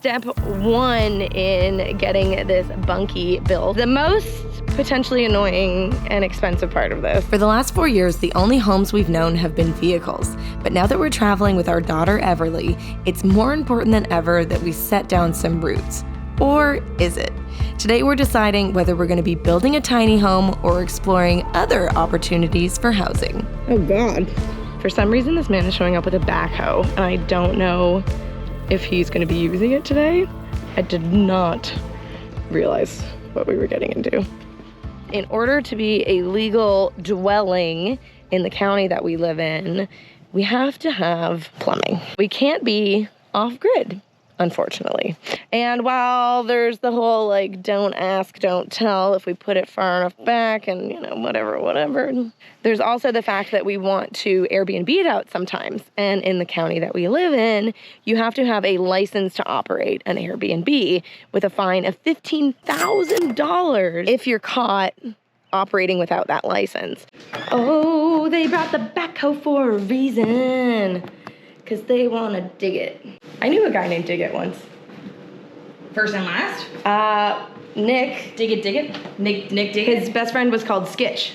step one in getting this bunkie built. The most potentially annoying and expensive part of this. For the last 4 years, the only homes we've known have been vehicles. But now that we're traveling with our daughter Everly, it's more important than ever that we set down some roots. Or is it? Today we're deciding whether we're going to be building a tiny home or exploring other opportunities for housing. Oh God. For some reason, this man is showing up with a backhoe, and I don't know if he's going to be using it today. I did not realize what we were getting into. In order to be a legal dwelling in the county that we live in, we have to have plumbing. We can't be off-grid, unfortunately. And while there's the whole like don't ask, don't tell if we put it far enough back and whatever, there's also the fact that we want to Airbnb it out sometimes. And in the county that we live in, you have to have a license to operate an Airbnb with a fine of $15,000 if you're caught operating without that license. Oh, they brought the backhoe for a reason. Because they want to dig it. I knew a guy named Dig It once. First and last? Nick. Dig it? Nick Dig It? His best friend was called Skitch.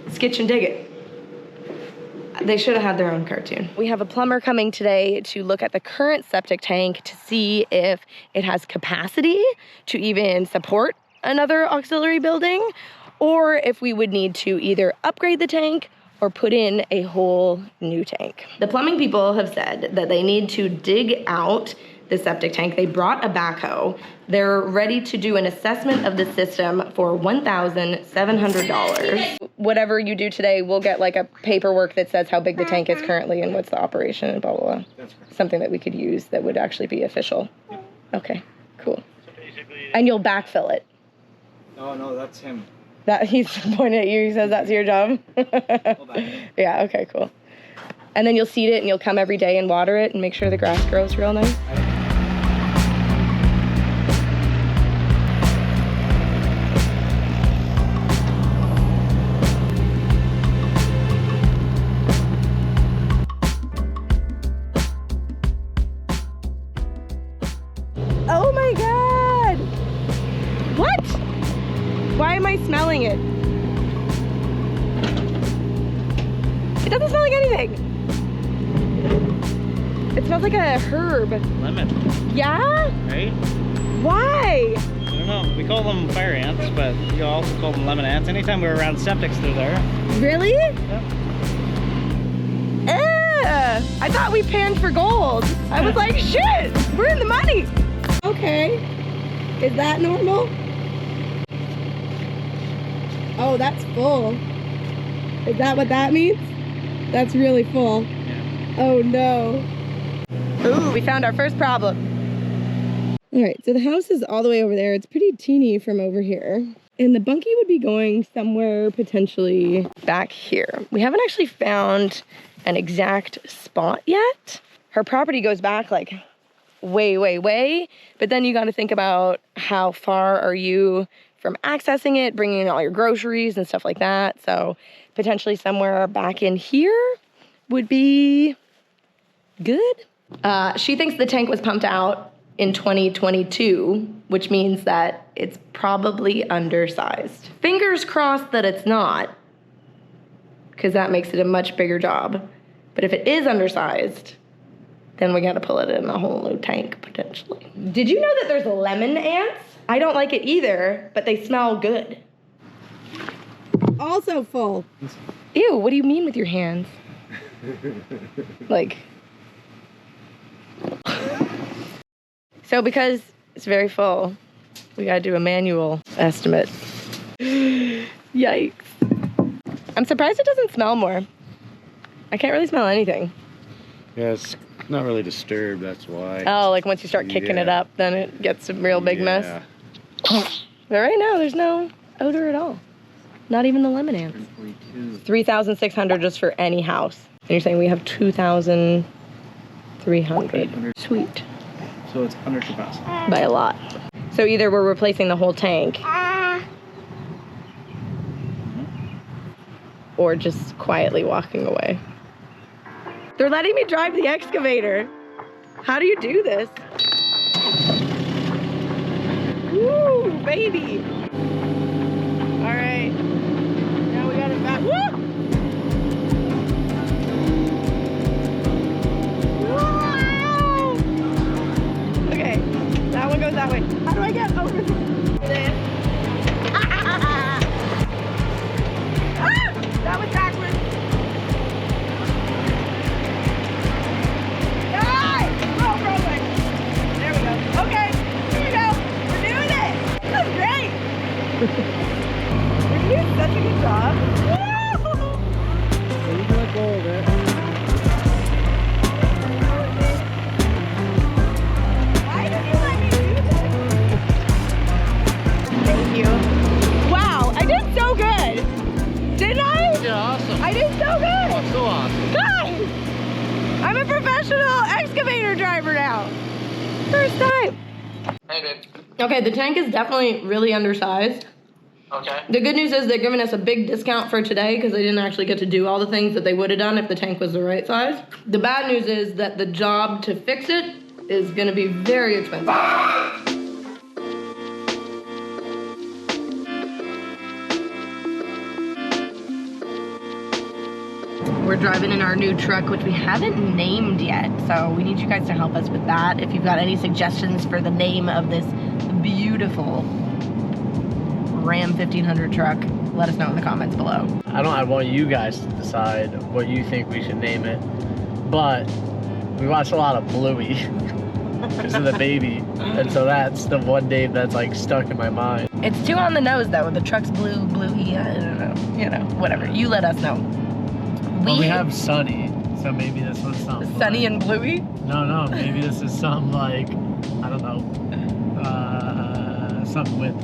Skitch and Dig It. They should have had their own cartoon. We have a plumber coming today to look at the current septic tank to see if it has capacity to even support another auxiliary building, or if we would need to either upgrade the tank or put in a whole new tank. The plumbing people have said that they need to dig out the septic tank. They brought a backhoe. They're ready to do an assessment of the system for $1,700. Whatever you do today, we'll get like a paperwork that says how big the tank is currently and what's the operation and blah, blah, blah. That's correct. Something that we could use that would actually be official. Yep. Okay, cool. So basically, and you'll backfill it. No, that's him. That he's pointing at you, he says that's your job? Yeah, okay, cool. And then you'll seed it and you'll come every day and water it and make sure the grass grows real nice? Oh my God! What? Why am I smelling it? It doesn't smell like anything. It smells like a herb. Lemon. Yeah? Right? Why? I don't know. We call them fire ants, but you also call them lemon ants. Anytime we're around septics, they're there. Really? Yeah. I thought we panned for gold. I was like, shit, we're in the money. Okay. Is that normal? Oh, that's full. Is that what that means? That's really full. Yeah. Oh no. Ooh, we found our first problem. All right, so the house is all the way over there. It's pretty teeny from over here. And the bunkie would be going somewhere potentially back here. We haven't actually found an exact spot yet. Her property goes back like way, but then you got to think about how far are you from accessing it, bringing in all your groceries and stuff like that. So potentially somewhere back in here would be good. She thinks the tank was pumped out in 2022, which means that it's probably undersized. Fingers crossed that it's not, because that makes it a much bigger job. But if it is undersized, then we gotta pull it in a whole new tank, potentially. Did you know that there's lemon ants? I don't like it either, but they smell good. Also full. Ew, what do you mean with your hands? Like. So because it's very full, we gotta do a manual estimate. Yikes. I'm surprised it doesn't smell more. I can't really smell anything. Yeah, it's not really disturbed, that's why. Oh, like once you start kicking it up, then it gets a real big mess. But right now, there's no odor at all. Not even the lemon ants. 3,600 just for any house. And you're saying we have 2,300. Sweet. So it's under capacity. By a lot. So either we're replacing the whole tank or just quietly walking away. They're letting me drive the excavator. How do you do this? baby. All right. Now we got it back. Woo! Wow! Okay, that one goes that way. How do I get over this? Ah! That was backwards. Die! Oh, wrong way. There we go. Okay, here we go. We're doing it. That's great. You're doing such a good job. You can let go of it. Why did you let me do this? Thank you. Wow, I did so good. Didn't I? Yeah, awesome. I did so good. Oh, so awesome. Guys, I'm a professional excavator driver now. First time. Hey, dude. Okay, the tank is definitely really undersized. Okay. The good news is they're giving us a big discount for today because they didn't actually get to do all the things that they would have done if the tank was the right size. The bad news is that the job to fix it is going to be very expensive. We're driving in our new truck, which we haven't named yet, so we need you guys to help us with that. If you've got any suggestions for the name of this beautiful Ram 1500 truck, let us know in the comments below. I want you guys to decide what you think we should name it, but we watched a lot of Bluey because of the baby, and so that's the one name that's like stuck in my mind. It's too on the nose though. The truck's Bluey, I don't know, you know, whatever. You let us know. Well, we have Sunny, so maybe this one's something. Sunny like, and Bluey? No, maybe this is some like, I don't know, something with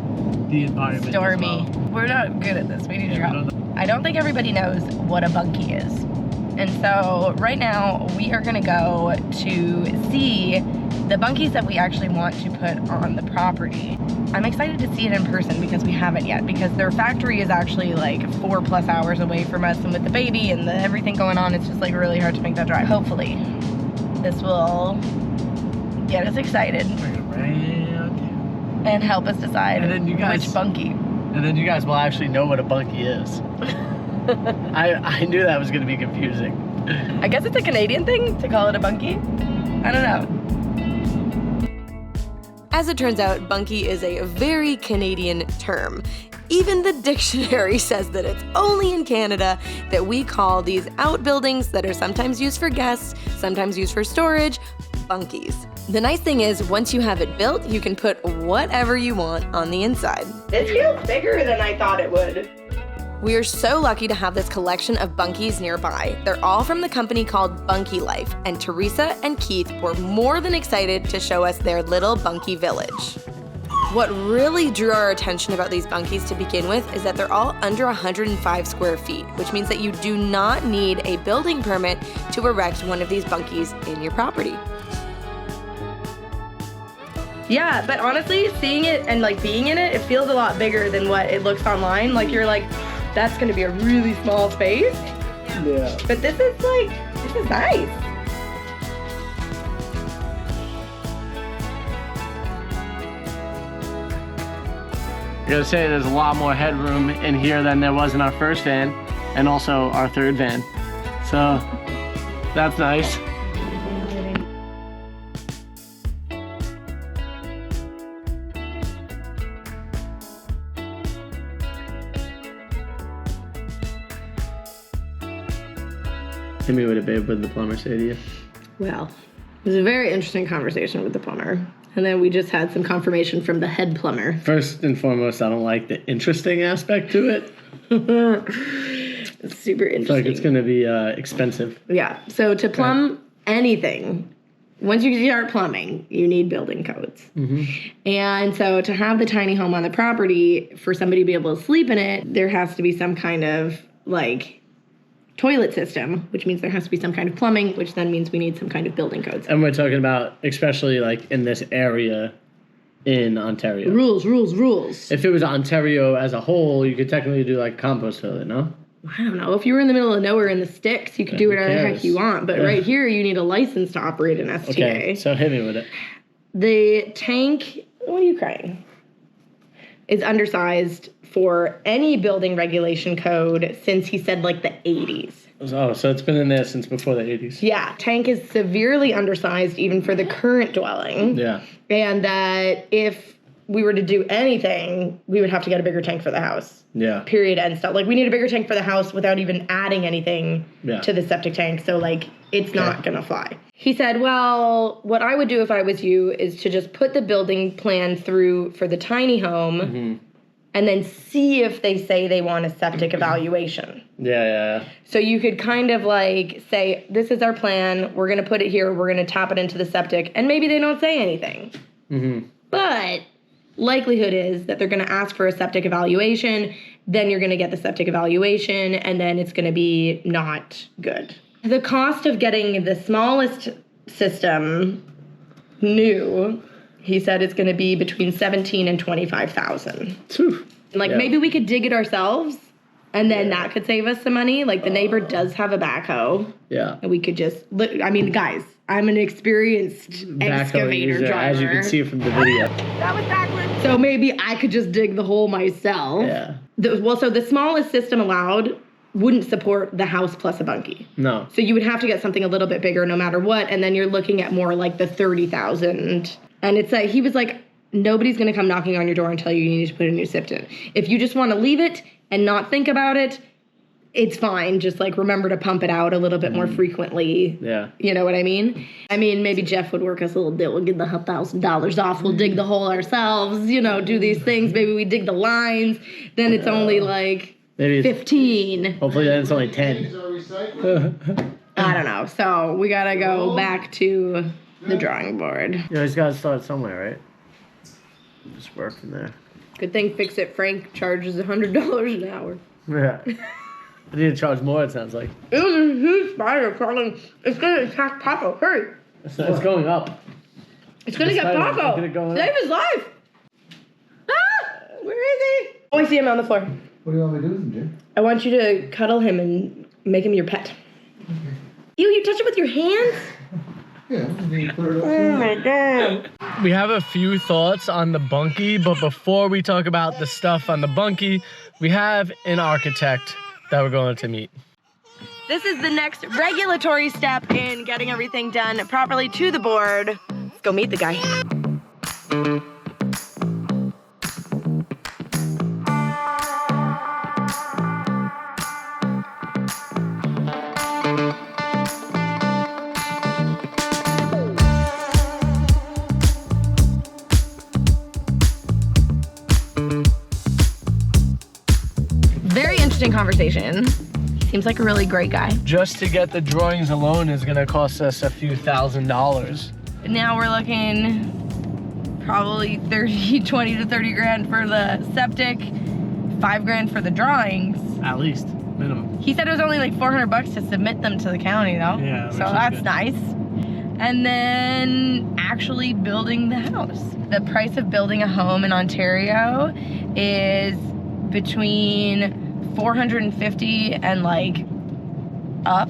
the environment. Stormy. As well. We're not good at this. We need your Yeah, we help. don't I don't think everybody knows what a bunkie is. And so right now we are gonna go to see the bunkies that we actually want to put on the property. I'm excited to see it in person because we haven't yet, because their factory is actually like 4+ hours away from us, and with the baby and everything going on, it's just like really hard to make that drive. Hopefully this will get us excited and help us decide And then you guys- which bunkie. And then you guys will actually know what a bunkie is. I knew that was going to be confusing. I guess it's a Canadian thing to call it a bunkie. I don't know. As it turns out, bunkie is a very Canadian term. Even the dictionary says that it's only in Canada that we call these outbuildings that are sometimes used for guests, sometimes used for storage, bunkies. The nice thing is, once you have it built, you can put whatever you want on the inside. This feels bigger than I thought it would. We are so lucky to have this collection of bunkies nearby. They're all from the company called Bunkie Life, and Teresa and Keith were more than excited to show us their little bunkie village. What really drew our attention about these bunkies to begin with is that they're all under 105 square feet, which means that you do not need a building permit to erect one of these bunkies in your property. Yeah, but honestly, seeing it and like being in it, it feels a lot bigger than what it looks online. Like you're like, that's gonna be a really small space. Yeah. But this is nice. I gotta say, there's a lot more headroom in here than there was in our first van, and also our third van. So, that's nice. Hit me with it, babe. What did the plumber say to you? Well, it was a very interesting conversation with the plumber. And then we just had some confirmation from the head plumber. First and foremost, I don't like the interesting aspect to it. It's super I interesting. feel like it's gonna be expensive. Yeah, so to plumb anything, once you start plumbing, you need building codes. And so to have the tiny home on the property, for somebody to be able to sleep in it, there has to be some kind of like toilet system, which means there has to be some kind of plumbing, which then means we need some kind of building codes. And we're talking about, especially like in this area in Ontario. Rules. If it was Ontario as a whole, you could technically do like a compost toilet, no? I don't know. If you were in the middle of nowhere in the sticks, you could do whatever the heck you want. But right here, you need a license to operate an STA. Okay, so hit me with it. The tank, what are you crying? is undersized for any building regulation code since he said like the 80s. Oh, so it's been in there since before the 80s. Yeah, tank is severely undersized even for the current dwelling. Yeah. And that if we were to do anything, we would have to get a bigger tank for the house. Yeah. Period, end stop. Like, we need a bigger tank for the house without even adding anything to the septic tank. So, like, it's not going to fly. He said, well, what I would do if I was you is to just put the building plan through for the tiny home and then see if they say they want a septic evaluation. Yeah. So you could kind of like say, this is our plan. We're going to put it here. We're going to tap it into the septic. And maybe they don't say anything. But likelihood is that they're going to ask for a septic evaluation. Then you're going to get the septic evaluation. And then it's going to be not good. The cost of getting the smallest system new, he said it's going to be between $17,000 and $25,000. Like, maybe we could dig it ourselves, and then that could save us some money. Like, the neighbor does have a backhoe. Yeah. And we could just, I mean, guys, I'm an experienced excavator driver. As you can see from the video. That was backwards. So maybe I could just dig the hole myself. Yeah. So the smallest system allowed wouldn't support the house plus a bunkie. No. So you would have to get something a little bit bigger no matter what, and then you're looking at more like the $30,000. And it's like, he was like, nobody's going to come knocking on your door and tell you need to put a new SIP in. If you just want to leave it and not think about it, it's fine. Just like remember to pump it out a little bit more frequently. Yeah. You know what I mean? I mean, maybe Jeff would work us a little deal. We'll get the $1,000 off. We'll dig the hole ourselves, you know, do these things. Maybe we dig the lines. Then it's only like maybe 15. Hopefully then it's only 10. I don't know. So we got to go back to the drawing board. You always got to start somewhere, right? Just work from there. Good thing Fix It Frank charges $100 an hour. Yeah. I need to charge more, it sounds like. It was a huge spider crawling. It's going to attack Paco. Hurry. It's going up. It's going to get spider, Paco. gonna go Save his life. Ah! Where is he? Oh, I see him on the floor. What do you want me to do with him, Jim? I want you to cuddle him and make him your pet. Okay. Ew, you touch it with your hands? Yeah, put it up. Oh my god. We have a few thoughts on the bunkie, but before we talk about the stuff on the bunkie, we have an architect that we're going to meet. This is the next regulatory step in getting everything done properly to the board. Let's go meet the guy. Very interesting conversation. Seems like a really great guy. Just to get the drawings alone is gonna cost us a few $1,000s. Now we're looking probably 20 to 30 grand for the septic, 5 grand for the drawings. At least, minimum. He said it was only like $400 to submit them to the county though. Yeah, so that's good. nice. And then actually building the house. The price of building a home in Ontario is between $450 and like up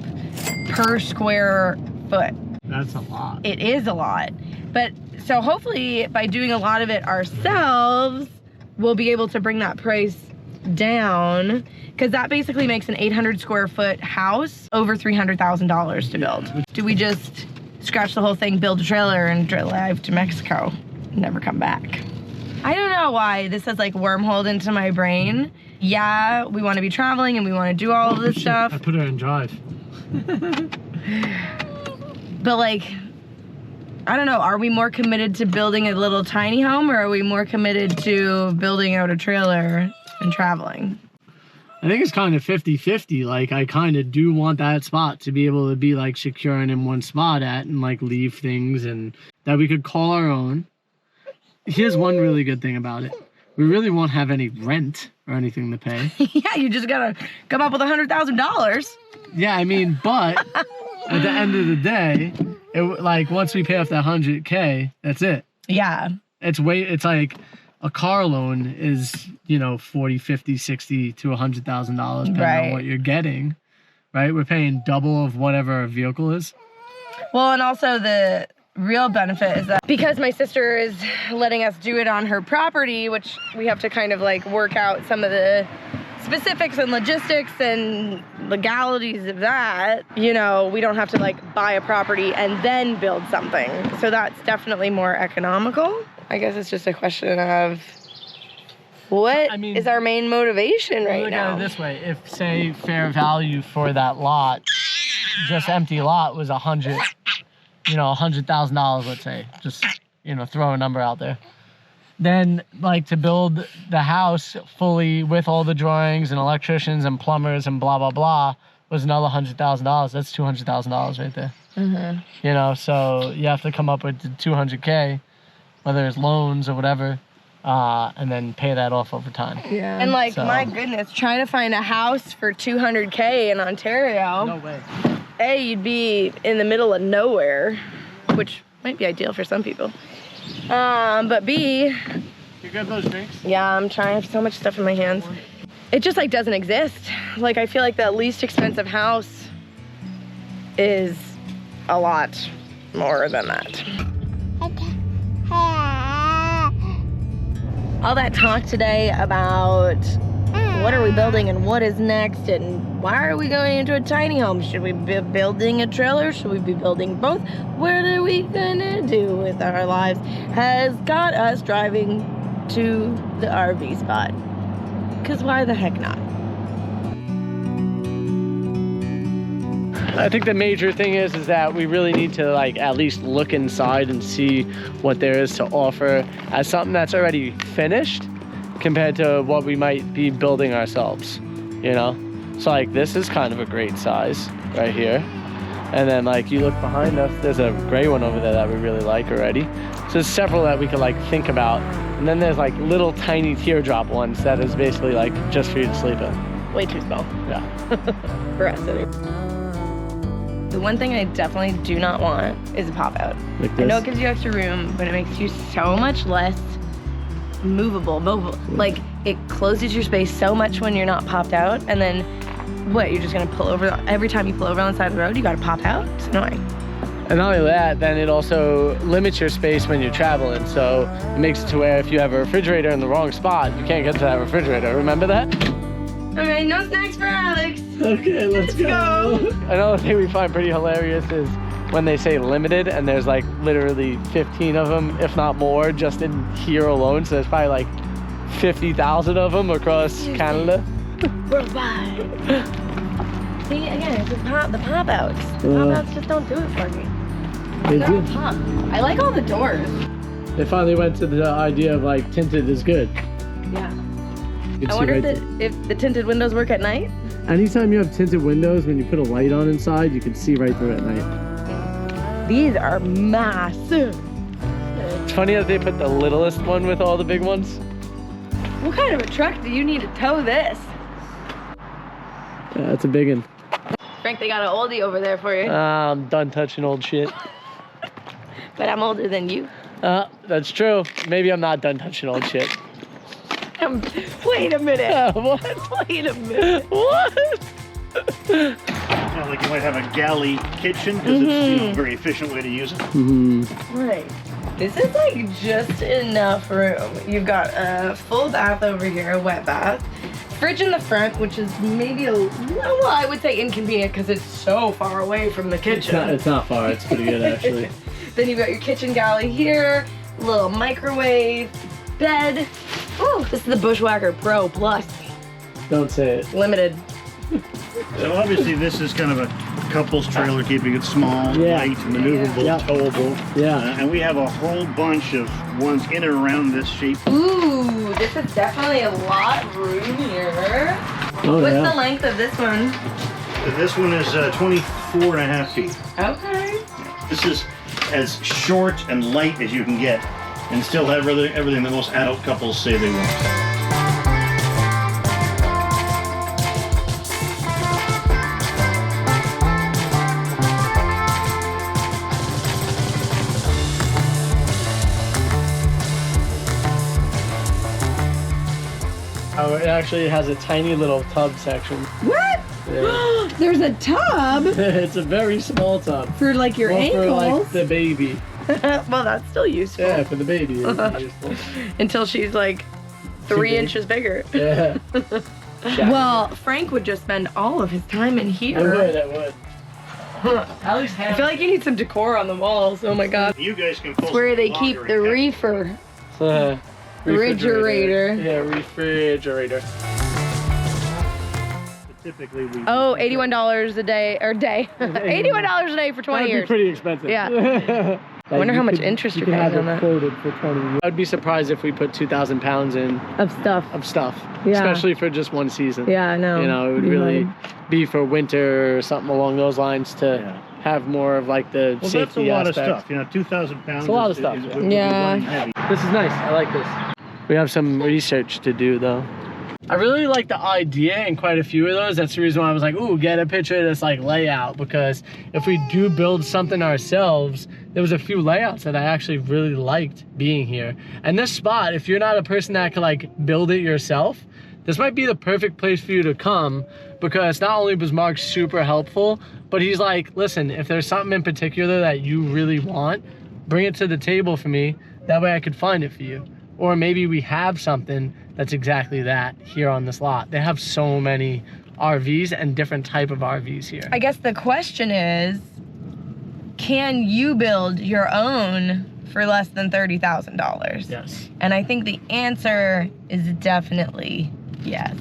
per square foot. That's a lot. It is a lot. But so hopefully by doing a lot of it ourselves, we'll be able to bring that price down, because that basically makes an 800 square foot house over $300,000 to build. Do we just scratch the whole thing, build a trailer and drive to Mexico and never come back? I don't know why this has like wormholed into my brain. Yeah, we want to be traveling and we want to do all of this stuff. I put her in drive. But like, I don't know, are we more committed to building a little tiny home, or are we more committed to building out a trailer and traveling? I think it's kind of 50-50. Like, I kind of do want that spot to be able to be like securing in one spot at and like leave things and that we could call our own. Here's one really good thing about it. We really won't have any rent or anything to pay. Yeah, you just gotta come up with $100,000. Yeah, I mean, but at the end of the day, like once we pay off that $100K, that's it. Yeah. It's like a car loan is, you know, $40, $50, $60 to $100,000 depending on what you're getting, right? We're paying double of whatever a vehicle is. Well, and also real benefit is that because my sister is letting us do it on her property, which we have to kind of like work out some of the specifics and logistics and legalities of that, you know, we don't have to like buy a property and then build something. So that's definitely more economical. I guess it's just a question of what is our main motivation right now. Look at it this way: if say fair value for that lot, just empty lot, was $100,000, let's say, just throw a number out there. Then like to build the house fully with all the drawings and electricians and plumbers and blah blah blah was another $100,000. That's $200,000 right there. Mm-hmm. So you have to come up with the $200K, whether it's loans or whatever. And then pay that off over time. Yeah. And like, my goodness, trying to find a house for $200K in Ontario. No way. A, you'd be in the middle of nowhere, which might be ideal for some people. But B, You grab those drinks? yeah, I'm trying. I have so much stuff in my hands. It just like doesn't exist. Like I feel like the least expensive house is a lot more than that. All that talk today about what are we building and what is next and why are we going into a tiny home? Should we be building a trailer? Should we be building both? What are we gonna do with our lives? Has got us driving to the RV spot. Cause why the heck not? I think the major thing is that we really need to like at least look inside and see what there is to offer as something that's already finished compared to what we might be building ourselves, So like this is kind of a great size right here. And then like you look behind us, there's a gray one over there that we really like already. So there's several that we could like think about. And then there's like little tiny teardrop ones that is basically like just for you to sleep in. Way too small Yeah. for us. The one thing I definitely do not want is a pop out. Like I know this. it gives you extra room, but it makes you so much less mobile. Like it closes your space so much when you're not popped out, and then what? You're just gonna pull over every time you pull over on the side of the road. You gotta pop out. It's annoying. And not only that, then it also limits your space when you're traveling. So it makes it to where if you have a refrigerator in the wrong spot, you can't get to that refrigerator. Remember that? All right, no snacks for Alex. Okay, let's go. Another thing we find pretty hilarious is when they say limited and there's like literally 15 of them, if not more, just in here alone. So there's probably like 50,000 of them across Canada. We're fine. See, again, it's the pop outs. Pop outs just don't do it for me. They They're do. all pop. I like all the doors. They finally went to the idea of like tinted is good. Yeah. You can I see wonder right if the tinted windows work at night. Anytime you have tinted windows, when you put a light on inside, you can see right through it at night. These are massive. It's funny that they put the littlest one with all the big ones. What kind of a truck do you need to tow this? Yeah, that's a big one. Frank, they got an oldie over there for you. I'm done touching old shit. But I'm older than you. That's true. Maybe I'm not done touching old shit. Wait a minute. What? Wait a minute. What? Sounds like you might have a galley kitchen because it's a very efficient way to use it. Right. This is like just enough room. You've got a full bath over here, a wet bath. Fridge in the front, which is maybe well, I would say inconvenient because it's so far away from the kitchen. It's not far. It's pretty good actually. Then you've got your kitchen galley here, little microwave, bed. Ooh, this is the Bushwhacker Pro Plus. Don't say it. Limited. So obviously this is kind of a couple's trailer, keeping it small, Yeah. light, maneuverable, Yeah. towable. Yeah. And we have a whole bunch of ones in and around this shape. Ooh, this is definitely a lot of room here. Oh What's yeah. the length of this one? This one is 24 and a half feet. Okay. This is as short and light as you can get and still have everything that most adult couples say they want. Oh, it actually has a tiny little tub section. What? Yeah. There's a tub It's a very small tub. for like your Well, ankles. for like the baby. Well, that's still useful. Yeah, for the baby. It would be useful. Until she's like 3 big. inches bigger. Yeah. Well, Frank would just spend all of his time in I here. would, I would. At least I feel like you need some decor on the walls. Oh my god. You guys can pull It's where some they keep longer the and reefer. Refrigerator. Refrigerator. Yeah, refrigerator. typically we. Oh, $81 a day, or day. $81 a day for 20 That'd years. be pretty expensive. Yeah. I wonder how much interest you're you paying can on have that. it quoted for 20 years. I'd be surprised if we put 2,000 pounds in Of stuff. of stuff, Yeah. especially for just one season. Yeah, I know. You know, it would really be for winter or something along those lines to Yeah. have more of like the Well, safety that's a lot aspect. of stuff. You know, 2,000 pounds. It's a lot of is- stuff, is- yeah. would be Yeah. running heavy. This is nice. I like this. We have some research to do though. I really like the idea in quite a few of those. That's the reason why I was like, ooh, get a picture of this like layout, because if we do build something ourselves, there was a few layouts that I actually really liked being here. And this spot, if you're not a person that can like build it yourself, this might be the perfect place for you to come, because not only was Mark super helpful, but he's like, listen, if there's something in particular that you really want, bring it to the table for me. That way I could find it for you. Or maybe we have something that's exactly that here on this lot. They have so many RVs and different type of RVs here. I guess the question is, can you build your own for less than $30,000? Yes. And I think the answer is definitely yes.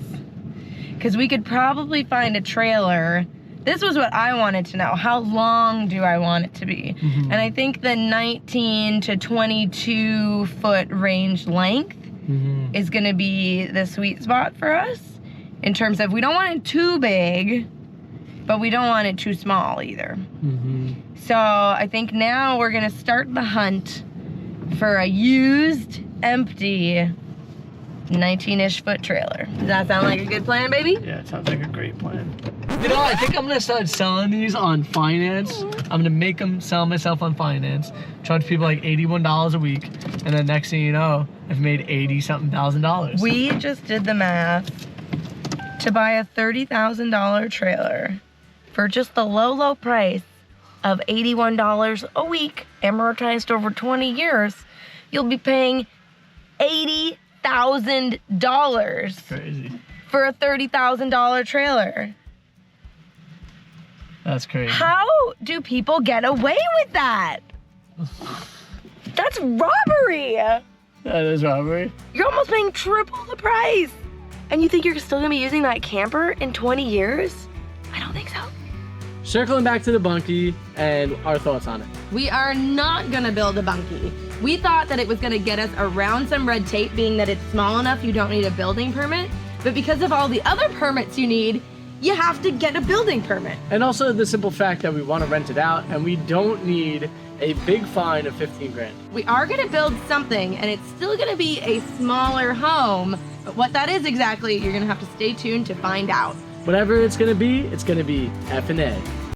Because we could probably find a trailer. This was what I wanted to know. How long do I want it to be? Mhm. And I think the 19 to 22 foot range length Mm-hmm. is gonna be the sweet spot for us, in terms of we don't want it too big, but we don't want it too small either. Mm-hmm. So I think now we're gonna start the hunt for a used, empty 19-ish foot trailer. Does that sound like a good plan, baby? Yeah, it sounds like a great plan. You know, I think I'm gonna start selling these on finance. I'm gonna make them sell myself on finance. Charge people like $81 a week, and then next thing you know, I've made $80-something thousand. We just did the math to buy a $30,000 trailer for just the low, low price of $81 a week, amortized over 20 years. You'll be paying $80,000 Crazy. for a $30,000 trailer. That's crazy. How do people get away with that? That's robbery. That is robbery. You're almost paying triple the price. And you think you're still gonna be using that camper in 20 years? I don't think so. Circling back to the bunkie and our thoughts on it. We are not gonna build a bunkie. We thought that it was gonna get us around some red tape, being that it's small enough you don't need a building permit. But because of all the other permits you need, you have to get a building permit. And also the simple fact that we want to rent it out and we don't need a big fine of 15 grand. We are gonna build something, and it's still gonna be a smaller home. But what that is exactly, you're gonna have to stay tuned to find out. Whatever it's gonna be F&A.